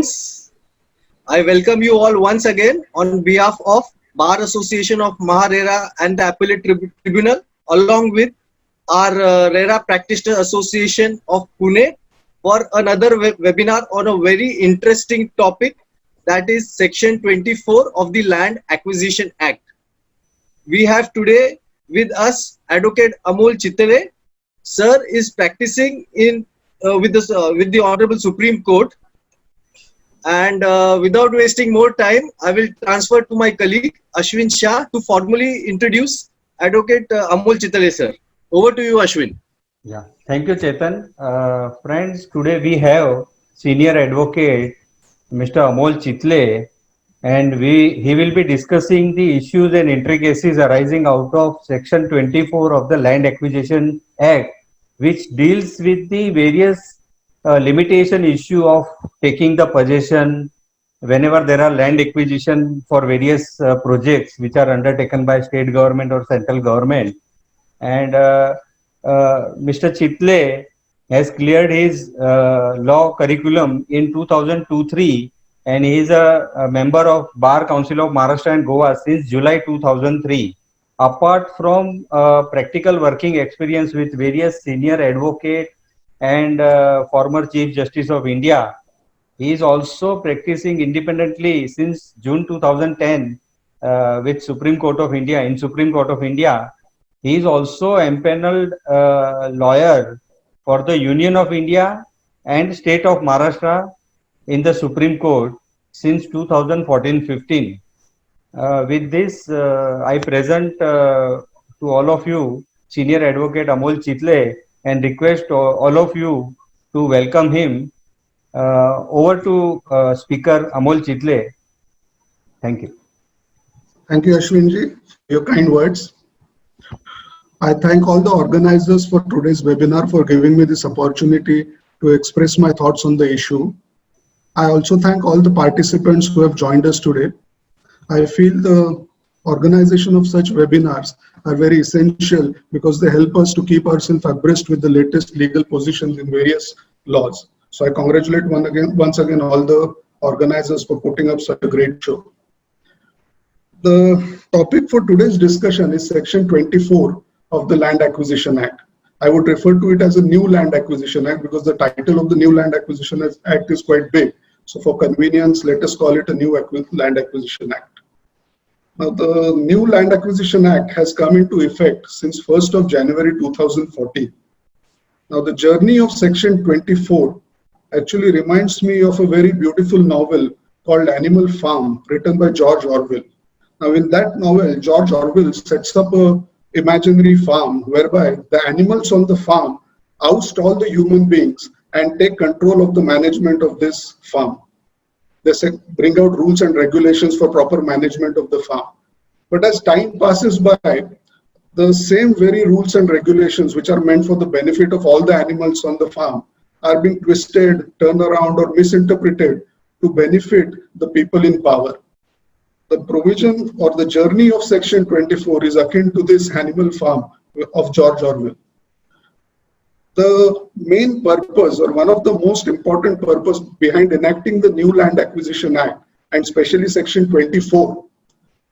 friends, I welcome you all once again on behalf of Bar Association of Maharera and the Appellate Tribunal, along with our RERA Practitioner Association of Pune for another webinar on a very interesting topic, that is Section 24 of the Land Acquisition Act. We have today with us Advocate Amol Chitale. Sir is practicing in with the Honorable Supreme Court. And without wasting more time, I will transfer to my colleague Ashwin Shah to formally introduce Advocate Amol Chitale, sir. Over to you, Ashwin. Yeah, thank you, Chetan. Friends, today we have Senior Advocate Mr. Amol Chitale, and he will be discussing the issues and intricacies arising out of Section 24 of the Land Acquisition Act, which deals with the various limitation issue of taking the possession whenever there are land acquisition for various projects which are undertaken by state government or central government. And Mr. Chitale has cleared his law curriculum in 2002-3, and he is a member of Bar Council of Maharashtra and Goa since July 2003. Apart from practical working experience with various senior advocate and former Chief Justice of India, he is also practicing independently since June 2010 with Supreme Court of India. In Supreme Court of India, he is also empaneled lawyer for the Union of India and State of Maharashtra in the Supreme Court since 2014-15. With this, I present to all of you Senior Advocate Amol Chitale and request all of you to welcome him. Over to Speaker Amol Chitale. Thank you. Thank you, Ashwinji, for your kind words. I thank all the organizers for today's webinar for giving me this opportunity to express my thoughts on the issue. I also thank all the participants who have joined us today. I feel the organization of such webinars are very essential because they help us to keep ourselves abreast with the latest legal positions in various laws. So I congratulate once again all the organizers for putting up such a great show. The topic for today's discussion is Section 24 of the Land Acquisition Act. I would refer to it as a New Land Acquisition Act because the title of the New Land Acquisition Act is quite big. So for convenience, let us call it a New Land Acquisition Act. Now, the New Land Acquisition Act has come into effect since 1st of January 2014. Now, the journey of Section 24 actually reminds me of a very beautiful novel called Animal Farm, written by George Orwell. Now, in that novel, George Orwell sets up a imaginary farm whereby the animals on the farm oust all the human beings and take control of the management of this farm. They bring out rules and regulations for proper management of the farm. But as time passes by, the same very rules and regulations which are meant for the benefit of all the animals on the farm are being twisted, turned around, or misinterpreted to benefit the people in power. The provision or the journey of Section 24 is akin to this Animal Farm of George Orwell. The main purpose, or one of the most important purpose behind enacting the New Land Acquisition Act, and especially Section 24,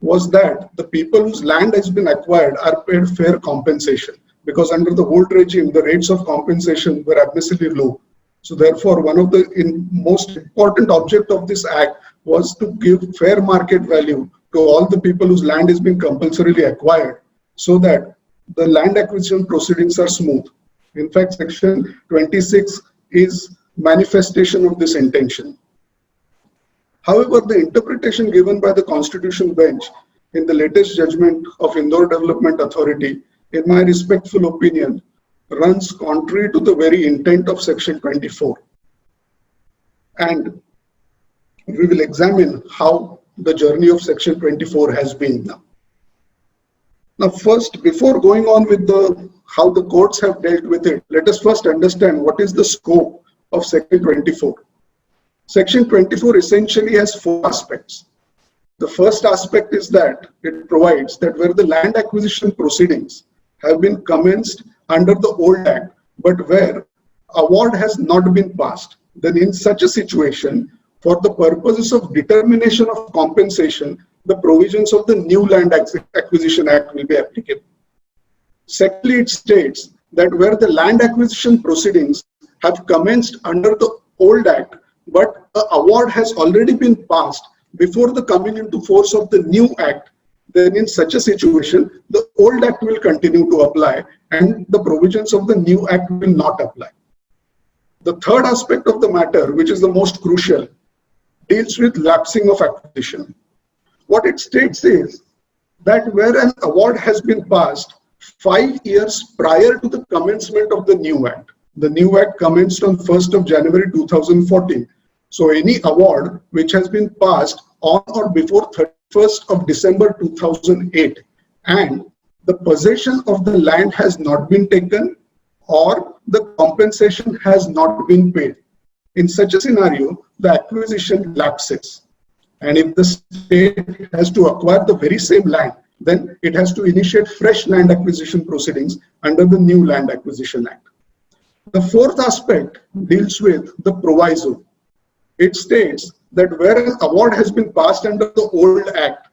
was that the people whose land has been acquired are paid fair compensation, because under the old regime, the rates of compensation were abysmally low. So therefore, one of the most important object of this act was to give fair market value to all the people whose land is being compulsorily acquired, so that the land acquisition proceedings are smooth. In fact, Section 26 is manifestation of this intention. However, the interpretation given by the Constitution Bench in the latest judgment of Indore Development Authority, in my respectful opinion, runs contrary to the very intent of Section 24. And we will examine how the journey of Section 24 has been now. Now, first, before going on with how the courts have dealt with it, let us first understand what is the scope of Section 24. Section 24 essentially has four aspects. The first aspect is that it provides that where the land acquisition proceedings have been commenced under the old act, but where award has not been passed, then in such a situation, For the purposes of determination of compensation, the provisions of the New Land Acquisition Act will be applicable. Secondly, it states that where the land acquisition proceedings have commenced under the old act, but an award has already been passed before the coming into force of the new act, then in such a situation, the old act will continue to apply and the provisions of the new act will not apply. The third aspect of the matter, which is the most crucial, deals with lapsing of acquisition. What it states is that where an award has been passed 5 years prior to the commencement of the new act. The new act commenced on 1st of January 2014. So any award which has been passed on or before 31st of December 2008 and the possession of the land has not been taken or the compensation has not been paid. In such a scenario, the acquisition lapses. And if the state has to acquire the very same land, then it has to initiate fresh land acquisition proceedings under the New Land Acquisition Act. The fourth aspect deals with the proviso. It states that where an award has been passed under the old act,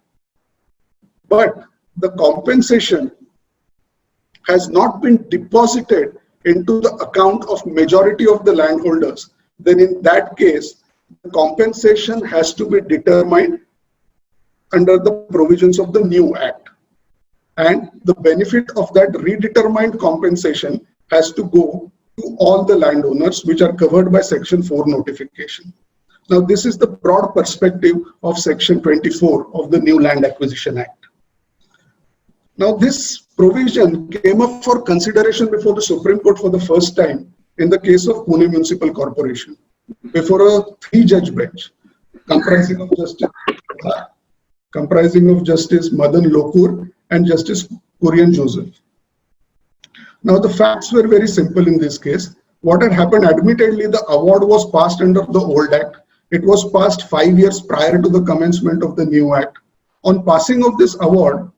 but the compensation has not been deposited into the account of majority of the landholders, then in that case, the compensation has to be determined under the provisions of the new act. And the benefit of that redetermined compensation has to go to all the landowners which are covered by Section 4 notification. Now, this is the broad perspective of Section 24 of the New Land Acquisition Act. Now, this provision came up for consideration before the Supreme Court for the first time in the case of Pune Municipal Corporation, before a 3-judge bench comprising of Justice Madan Lokur and Justice Kurian Joseph. Now, the facts were very simple in this case. What had happened, admittedly, the award was passed under the old act. It was passed 5 years prior to the commencement of the new act. On passing of this award,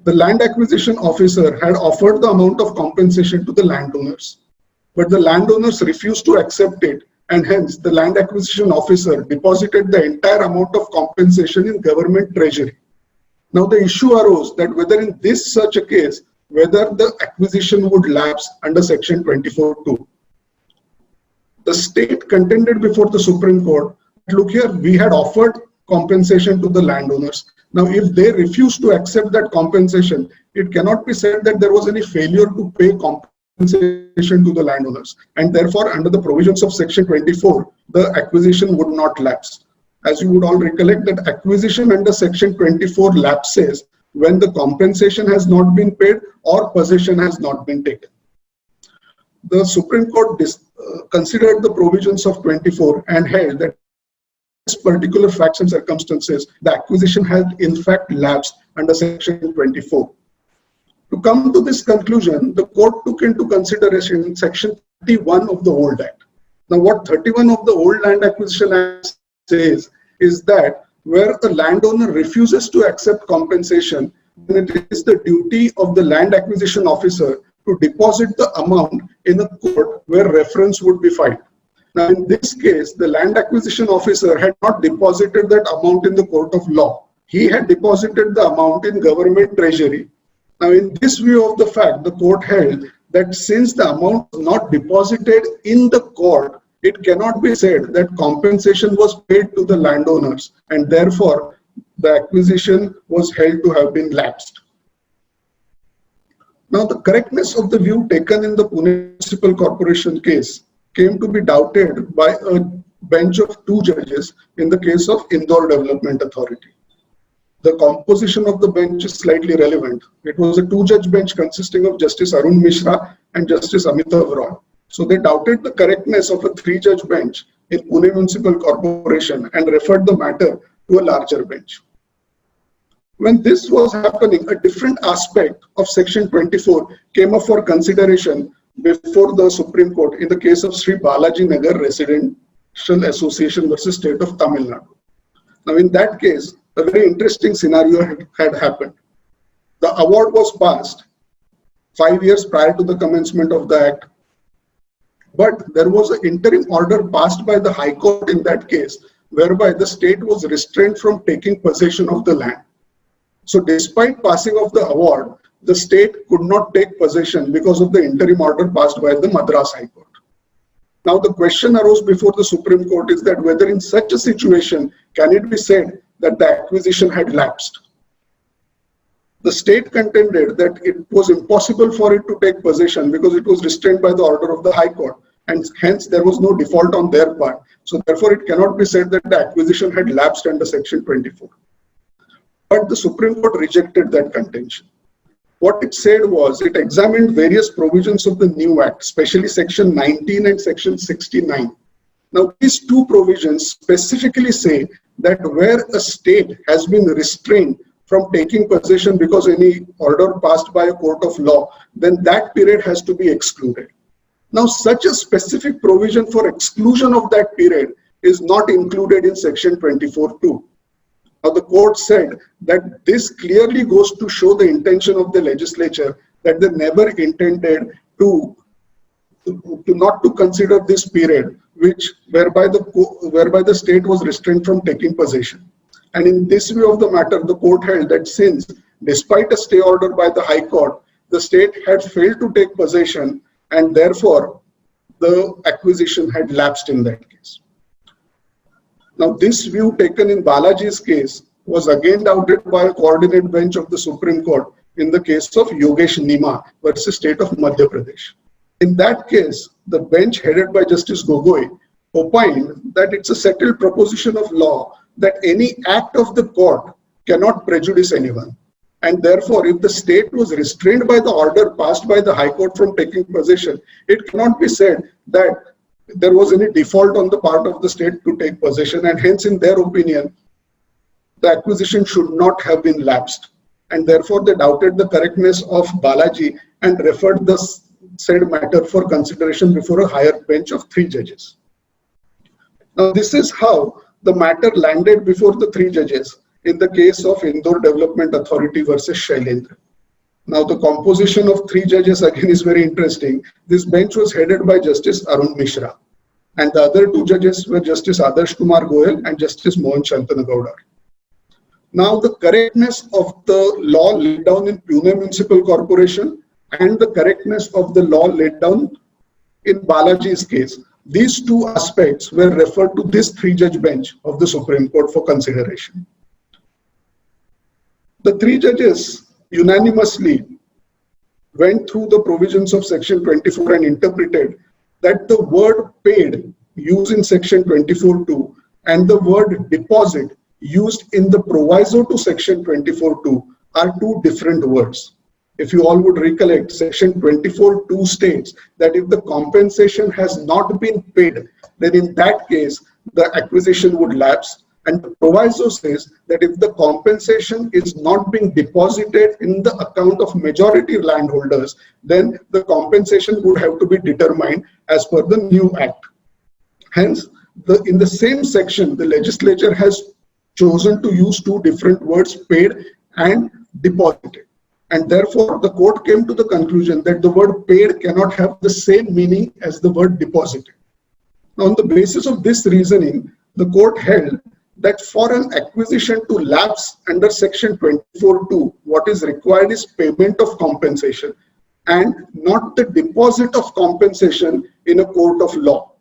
the land acquisition officer had offered the amount of compensation to the landowners, but the landowners refused to accept it, and hence the land acquisition officer deposited the entire amount of compensation in government treasury. Now the issue arose that whether in this such a case, whether the acquisition would lapse under Section 24(2). The state contended before the Supreme Court, look here, we had offered compensation to the landowners. Now, if they refuse to accept that compensation, it cannot be said that there was any failure to pay compensation to the landowners. And therefore, under the provisions of Section 24, the acquisition would not lapse. As you would all recollect, that acquisition under Section 24 lapses when the compensation has not been paid or possession has not been taken. The Supreme Court considered the provisions of 24 and held that particular facts and circumstances, the acquisition had in fact lapsed under Section 24. To come to this conclusion, the court took into consideration Section 31 of the old act. Now, what 31 of the old Land Acquisition Act says is that where the landowner refuses to accept compensation, then it is the duty of the land acquisition officer to deposit the amount in a court where reference would be filed. Now, in this case, the land acquisition officer had not deposited that amount in the court of law. He had deposited the amount in government treasury. Now, in this view of the fact, the court held that since the amount was not deposited in the court, it cannot be said that compensation was paid to the landowners, and therefore the acquisition was held to have been lapsed. Now, the correctness of the view taken in the Pune Municipal Corporation case came to be doubted by a bench of 2 judges in the case of Indore Development Authority. The composition of the bench is slightly relevant. It was a 2-judge bench consisting of Justice Arun Mishra and Justice Amitav Roy. So they doubted the correctness of a 3-judge bench in Pune Municipal Corporation and referred the matter to a larger bench. When this was happening, a different aspect of Section 24 came up for consideration before the Supreme Court in the case of Sri Balaji Nagar Residential Association versus State of Tamil Nadu. Now, in that case, a very interesting scenario had happened. The award was passed 5 years prior to the commencement of the act, but there was an interim order passed by the High Court in that case, whereby the state was restrained from taking possession of the land. So despite passing of the award, the state could not take possession because of the interim order passed by the Madras High Court. Now the question arose before the Supreme Court is that whether in such a situation can it be said that the acquisition had lapsed. The state contended that it was impossible for it to take possession because it was restrained by the order of the High Court, and hence there was no default on their part. So therefore it cannot be said that the acquisition had lapsed under Section 24. But the Supreme Court rejected that contention. What it said was it examined various provisions of the new Act, especially Section 19 and Section 69. Now these two provisions specifically say that where a state has been restrained from taking possession because any order passed by a court of law, then that period has to be excluded. Now, such a specific provision for exclusion of that period is not included in Section 24(2). Now, the court said that this clearly goes to show the intention of the legislature that they never intended to not to consider this period, whereby the state was restrained from taking possession. And in this view of the matter, the court held that since, despite a stay order by the High Court, the state had failed to take possession, and therefore the acquisition had lapsed in that case. Now, this view taken in Balaji's case was again doubted by a coordinate bench of the Supreme Court in the case of Yogesh Nima versus State of Madhya Pradesh. In that case, the bench headed by Justice Gogoi opined that it's a settled proposition of law that any act of the court cannot prejudice anyone. And therefore, if the state was restrained by the order passed by the High Court from taking possession, it cannot be said that there was any default on the part of the state to take possession, and hence, in their opinion, the acquisition should not have been lapsed. And therefore, they doubted the correctness of Balaji and referred the said matter for consideration before a higher bench of 3 judges. Now, this is how the matter landed before the 3 judges in the case of Indore Development Authority versus Shailendra. Now, the composition of 3 judges again is very interesting. This bench was headed by Justice Arun Mishra, and the other 2 judges were Justice Adarsh Kumar Goyal and Justice Mohan Shantanagoudar. Now, the correctness of the law laid down in Pune Municipal Corporation and the correctness of the law laid down in Balaji's case, these 2 aspects were referred to this 3-judge bench of the Supreme Court for consideration. The 3 judges unanimously went through the provisions of Section 24 and interpreted that the word paid used in Section 24(2) and the word deposit used in the proviso to Section 24(2) are 2 different words. If you all would recollect, Section 24(2) states that if the compensation has not been paid, then in that case, the acquisition would lapse. And the proviso says that if the compensation is not being deposited in the account of majority landholders, then the compensation would have to be determined as per the new Act. Hence, in the same section, the legislature has chosen to use 2 different words, paid and deposited. And therefore, the court came to the conclusion that the word paid cannot have the same meaning as the word deposited. Now, on the basis of this reasoning, the court held that for an acquisition to lapse under Section 24(2), what is required is payment of compensation and not the deposit of compensation in a court of law,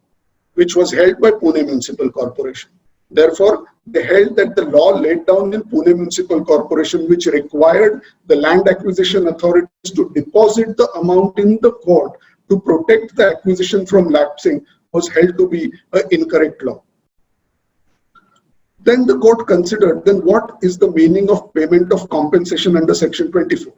which was held by Pune Municipal Corporation. Therefore, they held that the law laid down in Pune Municipal Corporation, which required the land acquisition authorities to deposit the amount in the court to protect the acquisition from lapsing, was held to be an incorrect law. Then the court considered, then what is the meaning of payment of compensation under Section 24?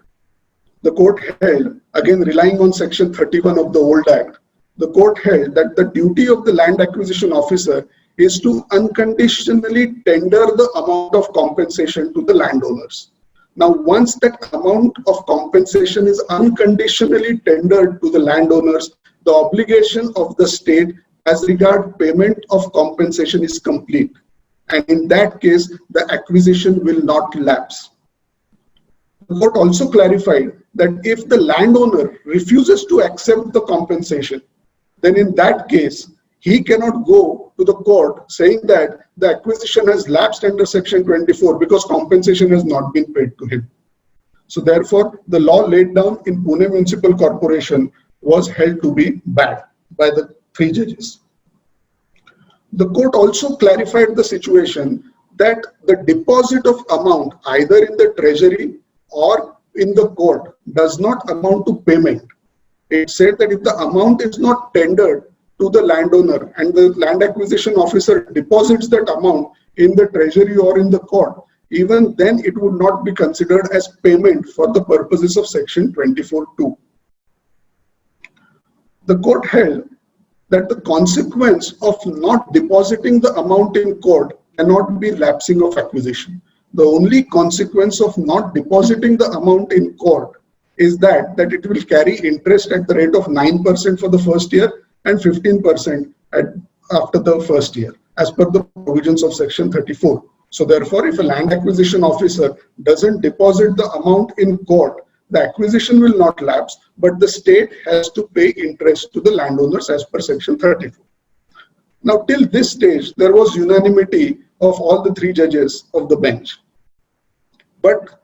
The court held, again relying on Section 31 of the old Act, the court held that the duty of the land acquisition officer is to unconditionally tender the amount of compensation to the landowners. Now, once that amount of compensation is unconditionally tendered to the landowners, the obligation of the state as regard payment of compensation is complete. And in that case, the acquisition will not lapse. The court also clarified that if the landowner refuses to accept the compensation, then in that case, he cannot go to the court saying that the acquisition has lapsed under section 24 because compensation has not been paid to him. So therefore, the law laid down in Pune Municipal Corporation was held to be bad by the 3 judges. The court also clarified the situation that the deposit of amount either in the treasury or in the court does not amount to payment. It said that if the amount is not tendered to the landowner and the land acquisition officer deposits that amount in the treasury or in the court, even then it would not be considered as payment for the purposes of section 24(2). The court held that the consequence of not depositing the amount in court cannot be lapsing of acquisition. The only consequence of not depositing the amount in court is that it will carry interest at the rate of 9% for the first year and 15% after the first year, as per the provisions of section 34. So therefore, if a land acquisition officer doesn't deposit the amount in court, the acquisition will not lapse, but the state has to pay interest to the landowners as per section 34. Now, till this stage, there was unanimity of all the 3 judges of the bench. But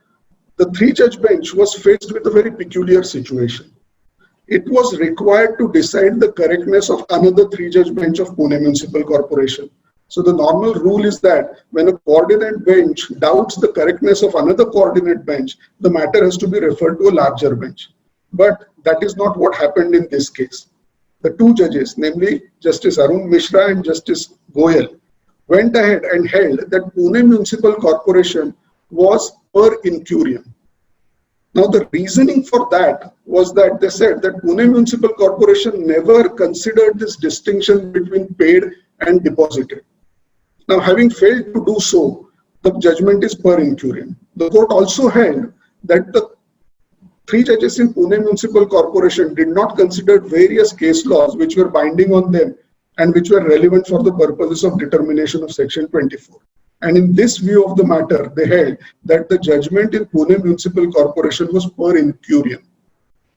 the 3-judge bench was faced with a very peculiar situation. It was required to decide the correctness of another 3-judge bench of Pune Municipal Corporation. So the normal rule is that when a coordinate bench doubts the correctness of another coordinate bench, the matter has to be referred to a larger bench. But that is not what happened in this case. The 2 judges, namely Justice Arun Mishra and Justice Goyal, went ahead and held that Pune Municipal Corporation was per incurium. Now the reasoning for that was that they said that Pune Municipal Corporation never considered this distinction between paid and deposited. Now, having failed to do so, the judgment is per incurium. The court also held that the 3 judges in Pune Municipal Corporation did not consider various case laws which were binding on them and which were relevant for the purposes of determination of section 24. And in this view of the matter, they held that the judgment in Pune Municipal Corporation was per incurium.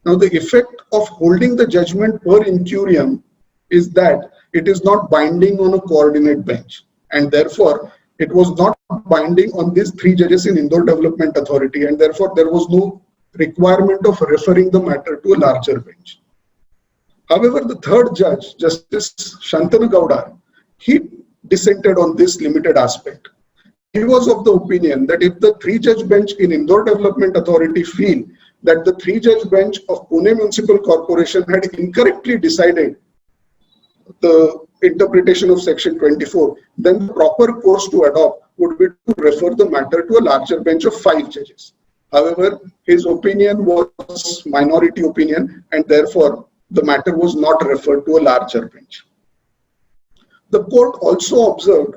Now, the effect of holding the judgment per incurium is that it is not binding on a coordinate bench, and therefore it was not binding on these 3 judges in Indore Development Authority, and therefore there was no requirement of referring the matter to a larger bench. However, the 3rd judge, Justice Shantanu Gowda, he dissented on this limited aspect. He was of the opinion that if the 3-judge bench in Indore Development Authority feel that the 3-judge bench of Pune Municipal Corporation had incorrectly decided the interpretation of section 24, then the proper course to adopt would be to refer the matter to a larger bench of 5 judges. However, his opinion was minority opinion, and therefore the matter was not referred to a larger bench. The court also observed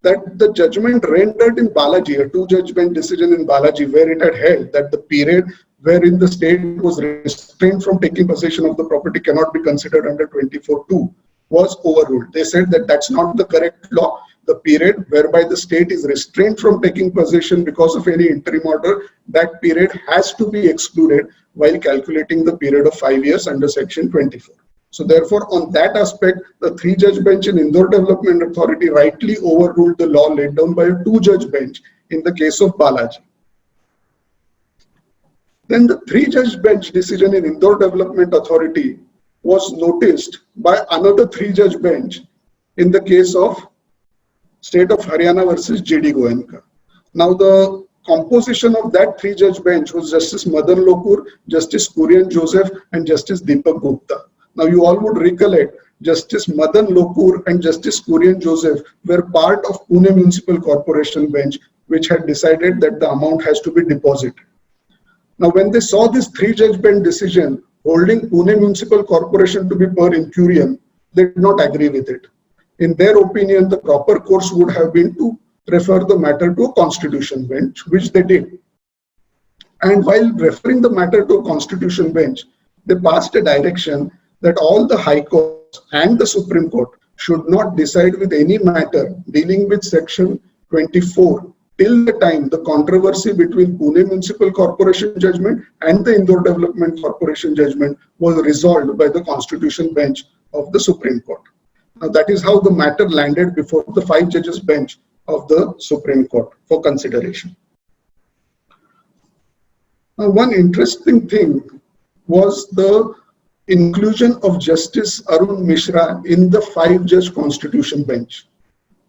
that the judgment rendered in Balaji, a 2-judge bench decision in Balaji, where it had held that the period wherein the state was restrained from taking possession of the property cannot be considered under 24(2), was overruled. They said that that's not the correct law. The period whereby the state is restrained from taking possession because of any interim order, that period has to be excluded while calculating the period of 5 years under section 24. So therefore, on that aspect, the 3-judge bench in Indore Development Authority rightly overruled the law laid down by a 2-judge bench in the case of Balaji. Then the 3-judge bench decision in Indore Development Authority was noticed by another 3-judge bench in the case of State of Haryana versus J.D. Goenka. Now the composition of that 3-judge bench was Justice Madan Lokur, Justice Kurian Joseph, and Justice Deepak Gupta. Now you all would recollect Justice Madan Lokur and Justice Kurian Joseph were part of Pune Municipal Corporation bench, which had decided that the amount has to be deposited. Now when they saw this 3-judge bench decision holding Pune Municipal Corporation to be per incurium, they did not agree with it. In their opinion, the proper course would have been to refer the matter to a constitution bench, which they did. And while referring the matter to a constitution bench, they passed a direction that all the high courts and the Supreme Court should not decide with any matter dealing with section 24 till the time the controversy between Pune Municipal Corporation judgment and the Indore Development Corporation judgment was resolved by the constitution bench of the Supreme Court. That is how the matter landed before the 5 judges bench of the Supreme Court for consideration. Now, one interesting thing was the inclusion of Justice Arun Mishra in the 5-judge constitution bench.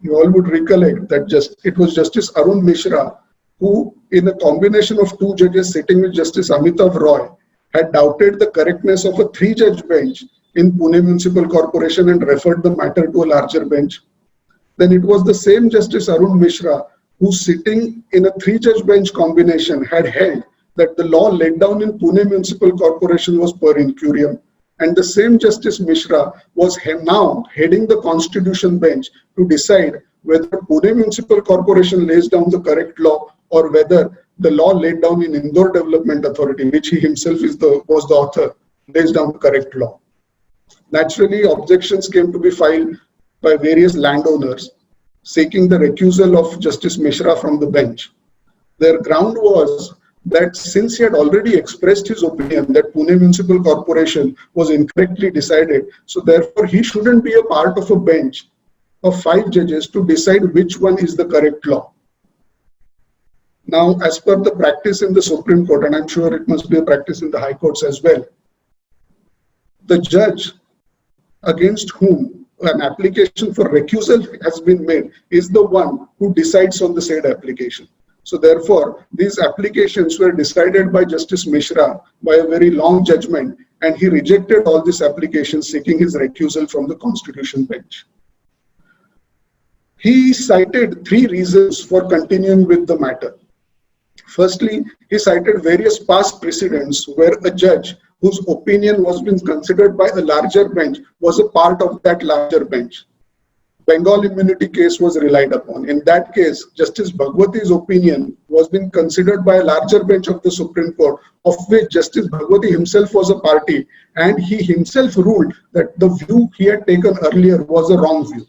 You all would recollect that it was Justice Arun Mishra who, in a combination of 2 judges sitting with Justice Amitav Roy, had doubted the correctness of a 3-judge bench in Pune Municipal Corporation and referred the matter to a larger bench. Then it was the same Justice Arun Mishra who, sitting in a 3-judge bench combination, had held that the law laid down in Pune Municipal Corporation was per incuriam. And the same Justice Mishra was now heading the constitution bench to decide whether Pune Municipal Corporation lays down the correct law or whether the law laid down in Indore Development Authority, which he himself was the author, lays down the correct law. Naturally, objections came to be filed by various landowners seeking the recusal of Justice Mishra from the bench. Their ground was that since he had already expressed his opinion that Pune Municipal Corporation was incorrectly decided, so therefore he shouldn't be a part of a bench of 5 judges to decide which one is the correct law. Now, as per the practice in the Supreme Court, and I'm sure it must be a practice in the High Courts as well, the judge against whom an application for recusal has been made is the one who decides on the said application. So therefore, these applications were decided by Justice Mishra by a very long judgment, and he rejected all these applications seeking his recusal from the Constitution bench. He cited 3 reasons for continuing with the matter. Firstly, he cited various past precedents where a judge whose opinion was being considered by a larger bench was a part of that larger bench. Bengal immunity case was relied upon. In that case, Justice Bhagwati's opinion was being considered by a larger bench of the Supreme Court, of which Justice Bhagwati himself was a party, and he himself ruled that the view he had taken earlier was a wrong view.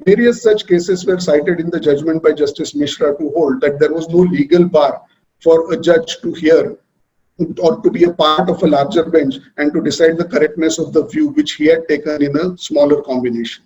Various such cases were cited in the judgment by Justice Mishra to hold that there was no legal bar for a judge to hear or to be a part of a larger bench and to decide the correctness of the view which he had taken in a smaller combination.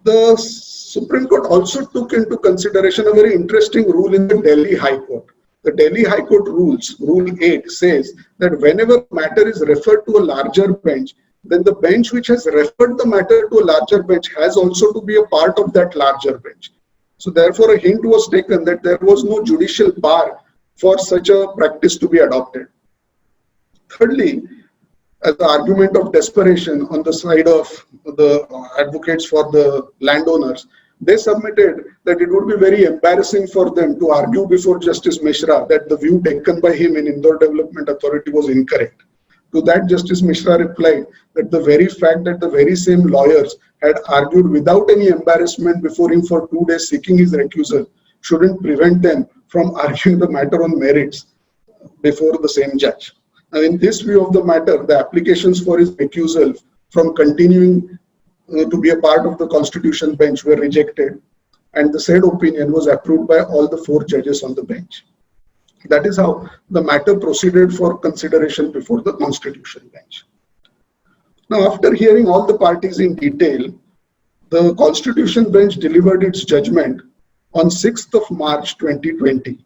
The Supreme Court also took into consideration a very interesting rule in the Delhi High Court. The Delhi High Court rules, Rule 8, says that whenever matter is referred to a larger bench, then the bench which has referred the matter to a larger bench has also to be a part of that larger bench. So therefore, a hint was taken that there was no judicial bar for such a practice to be adopted. Thirdly, as the argument of desperation on the side of the advocates for the landowners, they submitted that it would be very embarrassing for them to argue before Justice Mishra that the view taken by him in Indore Development Authority was incorrect. To that, Justice Mishra replied that the very fact that the very same lawyers had argued without any embarrassment before him for 2 days seeking his recusal shouldn't prevent them from arguing the matter on merits before the same judge. Now, in this view of the matter, the applications for his recusal from continuing to be a part of the Constitution bench were rejected, and the said opinion was approved by all the 4 judges on the bench. That is how the matter proceeded for consideration before the Constitution bench. Now, after hearing all the parties in detail, the Constitution bench delivered its judgment on 6th of March 2020.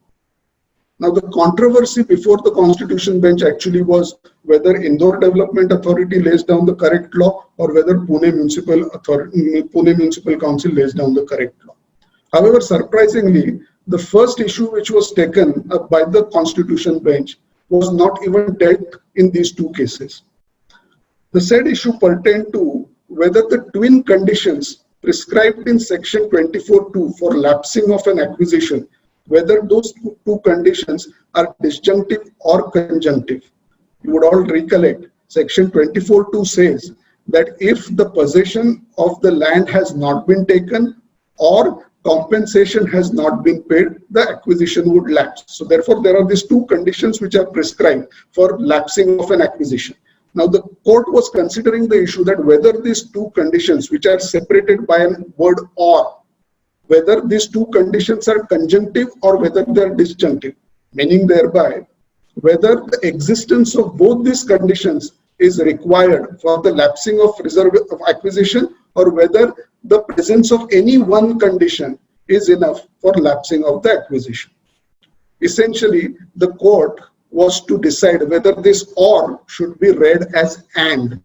Now, the controversy before the Constitution bench actually was whether Indore Development Authority lays down the correct law or whether Pune Municipal Council lays down the correct law. However, surprisingly, the first issue which was taken up by the Constitution bench was not even dealt in these 2 cases. The said issue pertained to whether the twin conditions prescribed in section 24(2) for lapsing of an acquisition, whether those 2 conditions are disjunctive or conjunctive. You would all recollect, section 24(2) says that if the possession of the land has not been taken or compensation has not been paid, the acquisition would lapse. So therefore, there are these 2 conditions which are prescribed for lapsing of an acquisition. Now, the court was considering the issue that whether these 2 conditions, which are separated by a word or, whether these 2 conditions are conjunctive or whether they are disjunctive, meaning thereby whether the existence of both these conditions is required for the lapsing of reserve of acquisition, or whether the presence of any one condition is enough for lapsing of the acquisition. Essentially, the court was to decide whether this or should be read as and.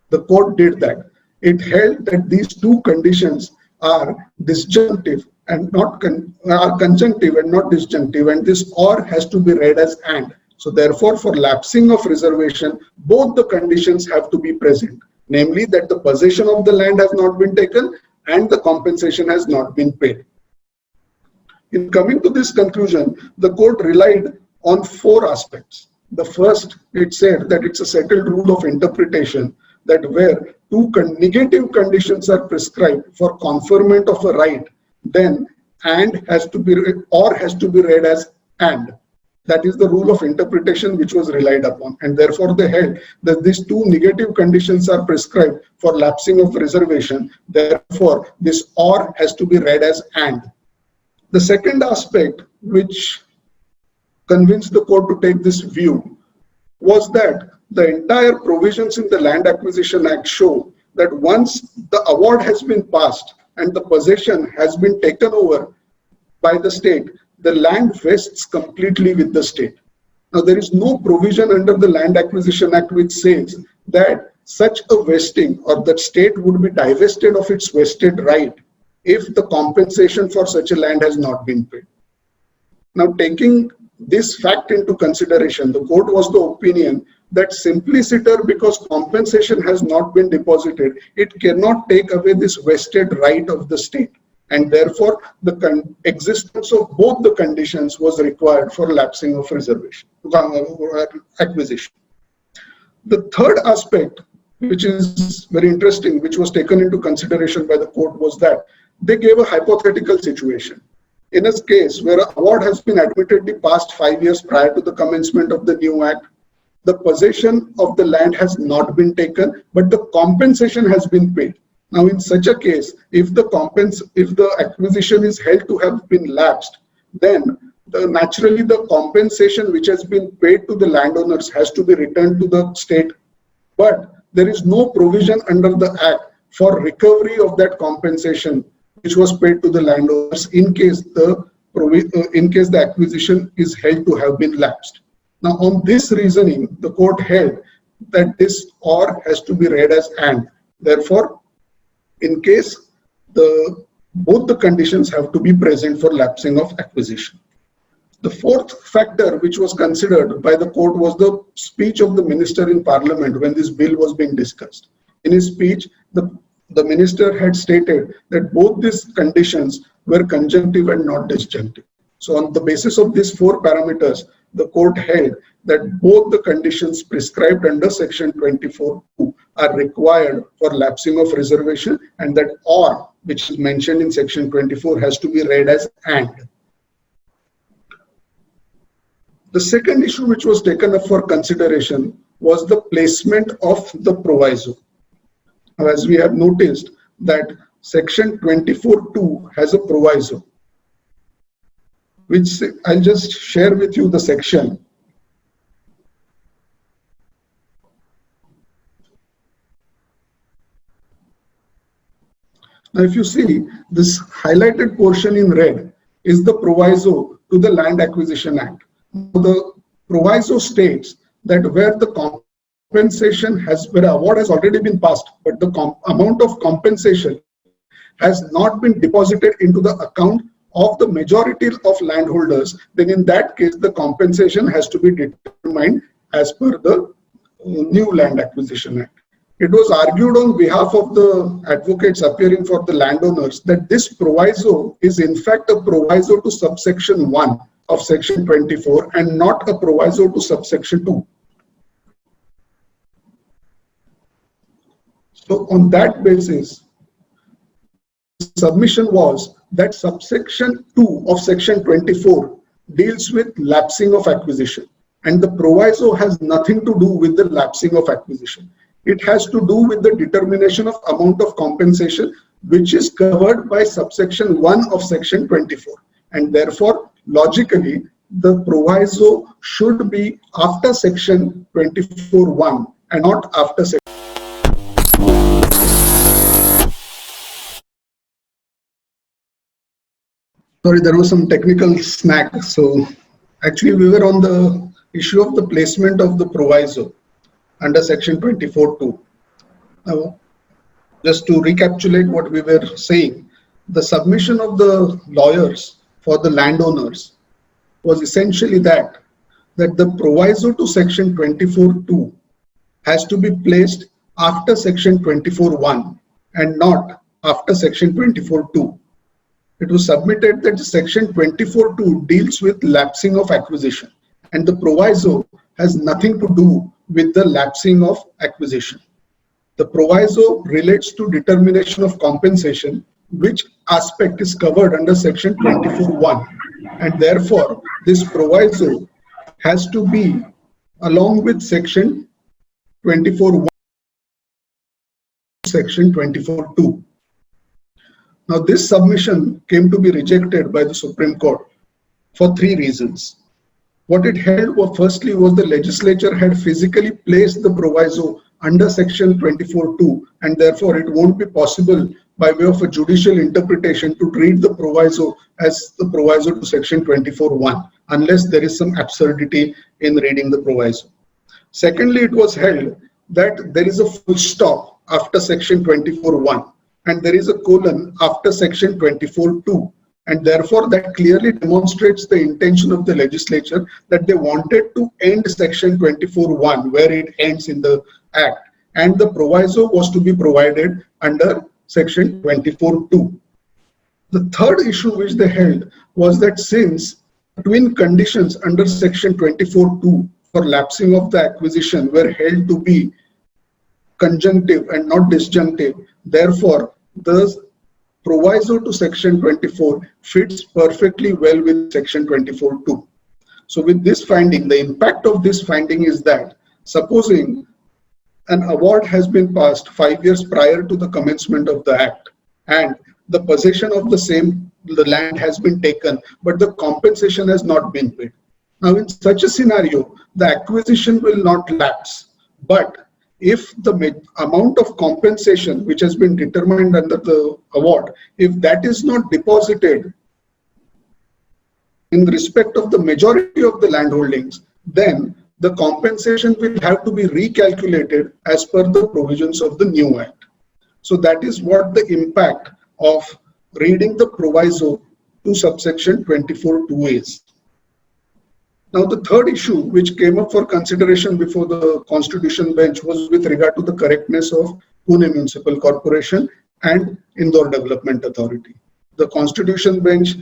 The court did that. It held that these two conditions are disjunctive and not conjunctive and not disjunctive, and this or has to be read as and. So therefore, for lapsing of reservation, both the conditions have to be present, namely that the possession of the land has not been taken and the compensation has not been paid. In coming to this conclusion, the court relied on four aspects. The first, it said that it's a settled rule of interpretation that where two negative conditions are prescribed for conferment of a right, then and has to be or has to be read as and. That is the rule of interpretation which was relied upon, and therefore they held that these two negative conditions are prescribed for lapsing of reservation. Therefore, this or has to be read as and. The second aspect which convinced the court to take this view was that the entire provisions in the Land Acquisition Act show that once the award has been passed and the possession has been taken over by the state, the land vests completely with the state. Now, there is no provision under the Land Acquisition Act which says that such a vesting or that state would be divested of its vested right if the compensation for such a land has not been paid. Now, taking this fact into consideration, the court was the opinion that simpliciter, because compensation has not been deposited, it cannot take away this vested right of the state, and therefore the existence of both the conditions was required for lapsing of reservation acquisition. The third aspect, which is very interesting, which was taken into consideration by the court, was that they gave a hypothetical situation. In a case where an award has been admittedly passed 5 years prior to the commencement of the new act, the possession of the land has not been taken, but the compensation has been paid. Now, in such a case, if the acquisition is held to have been lapsed, then naturally the compensation which has been paid to the landowners has to be returned to the state. But there is no provision under the act for recovery of that compensation which was paid to the landowners in case the acquisition is held to have been lapsed. Now, on this reasoning, the court held that this or has to be read as and. Therefore, in case both the conditions have to be present for lapsing of acquisition. The fourth factor which was considered by the court was the speech of the minister in Parliament when this bill was being discussed. In his speech, the minister had stated that both these conditions were conjunctive and not disjunctive. So on the basis of these four parameters, the court held that both the conditions prescribed under section 24(2) are required for lapsing of reservation, and that or, which is mentioned in section 24, has to be read as and. The second issue which was taken up for consideration was the placement of the proviso. Now, as we have noticed that section 24(2) has a proviso, which I'll just share with you the section. Now, if you see, this highlighted portion in red is the proviso to the Land Acquisition Act. The proviso states that where the compensation where award has already been passed, but the amount of compensation has not been deposited into the account of the majority of landholders, then in that case, the compensation has to be determined as per the new Land Acquisition Act. It was argued on behalf of the advocates appearing for the landowners that this proviso is in fact a proviso to subsection 1 of section 24 and not a proviso to subsection 2. So on that basis, the submission was that subsection 2 of section 24 deals with lapsing of acquisition, and the proviso has nothing to do with the lapsing of acquisition. It has to do with the determination of amount of compensation which is covered by subsection 1 of section 24, and therefore logically the proviso should be after section 24(1) and not after section. Sorry, there was some technical snag. So actually we were on the issue of the placement of the proviso under section 24(2). Now, just to recapitulate what we were saying, the submission of the lawyers for the landowners was essentially that the proviso to section 24(2) has to be placed after section 24(1) and not after section 24(2). It was submitted that section 24(2) deals with lapsing of acquisition, and the proviso has nothing to do with the lapsing of acquisition. The proviso relates to determination of compensation, which aspect is covered under section 24(1), and therefore this proviso has to be along with section 24(1), section 24(2). Now this submission came to be rejected by the Supreme Court for three reasons. What it held was, firstly, was the legislature had physically placed the proviso under section 24(2), and therefore it won't be possible by way of a judicial interpretation to treat the proviso as the proviso to section 24(1) unless there is some absurdity in reading the proviso. Secondly, it was held that there is a full stop after section 24(1) and there is a colon after section 24(2), and therefore that clearly demonstrates the intention of the legislature that they wanted to end section 24(1) where it ends in the act, and the proviso was to be provided under section 24(2). The third issue which they held was that since twin conditions under section 24(2) for lapsing of the acquisition were held to be conjunctive and not disjunctive, therefore the proviso to section 24 fits perfectly well with section 24(2). So with this finding, the impact of this finding is that supposing an award has been passed 5 years prior to the commencement of the act and the possession of the land has been taken, but the compensation has not been paid. Now in such a scenario, the acquisition will not lapse, but if the amount of compensation which has been determined under the award, if that is not deposited in respect of the majority of the landholdings, then the compensation will have to be recalculated as per the provisions of the new act. So that is what the impact of reading the proviso to subsection 24(2) is. Now, the third issue which came up for consideration before the Constitution Bench was with regard to the correctness of Pune Municipal Corporation and Indore Development Authority. The Constitution Bench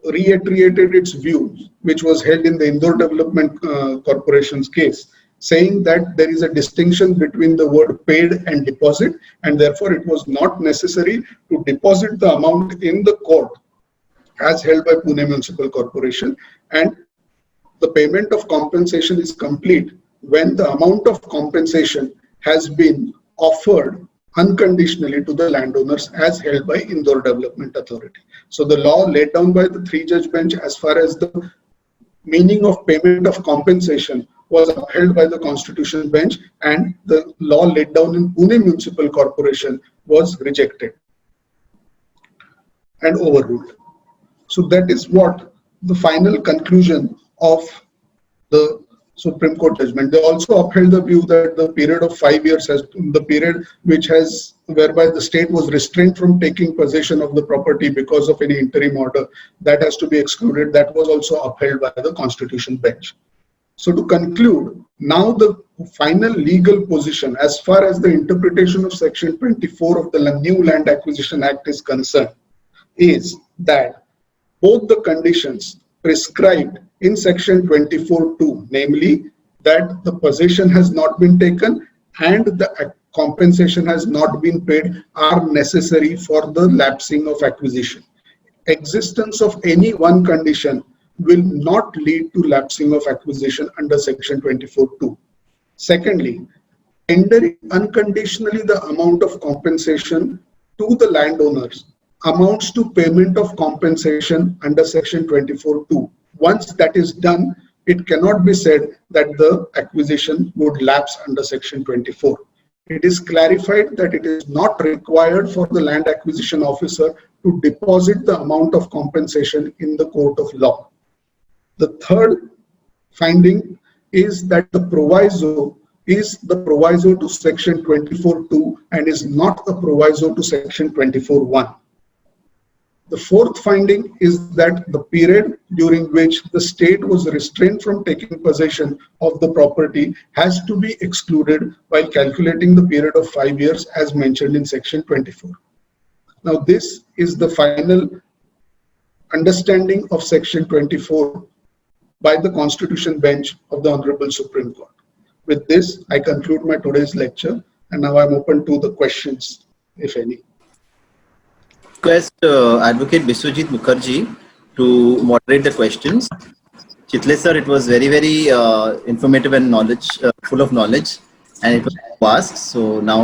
reiterated its views, which was held in the Indore Development Corporation's case, saying that there is a distinction between the word paid and deposit, and therefore it was not necessary to deposit the amount in the court as held by Pune Municipal Corporation, and the payment of compensation is complete when the amount of compensation has been offered unconditionally to the landowners as held by Indore Development Authority. So the law laid down by the 3-judge bench as far as the meaning of payment of compensation was upheld by the Constitution Bench, and the law laid down in Pune Municipal Corporation was rejected and overruled. So that is what the final conclusion of the Supreme Court judgment. They also upheld the view that the period of 5 years has the period whereby the state was restrained from taking possession of the property because of any interim order, that has to be excluded. That was also upheld by the Constitution Bench. So to conclude, now the final legal position as far as the interpretation of section 24 of the New Land Acquisition Act is concerned is that both the conditions prescribed in section 24(2), namely that the possession has not been taken and the compensation has not been paid, are necessary for the lapsing of acquisition. Existence of any one condition will not lead to lapsing of acquisition under section 24(2). Secondly, tendering unconditionally the amount of compensation to the landowners amounts to payment of compensation under section 24(2), once that is done, it cannot be said that the acquisition would lapse under section 24. It is clarified that it is not required for the land acquisition officer to deposit the amount of compensation in the court of law. The third finding is that the proviso is the proviso to section 24(2) and is not a proviso to section 24(1). The fourth finding is that the period during which the state was restrained from taking possession of the property has to be excluded while calculating the period of 5 years as mentioned in section 24. Now, this is the final understanding of section 24 by the Constitution Bench of the Honorable Supreme Court. With this, I conclude my today's lecture, and now I'm open to the questions, if any. Request Advocate Biswajit Mukherjee to moderate the questions. Chitle sir, it was very, very informative and full of knowledge, and it was vast. So now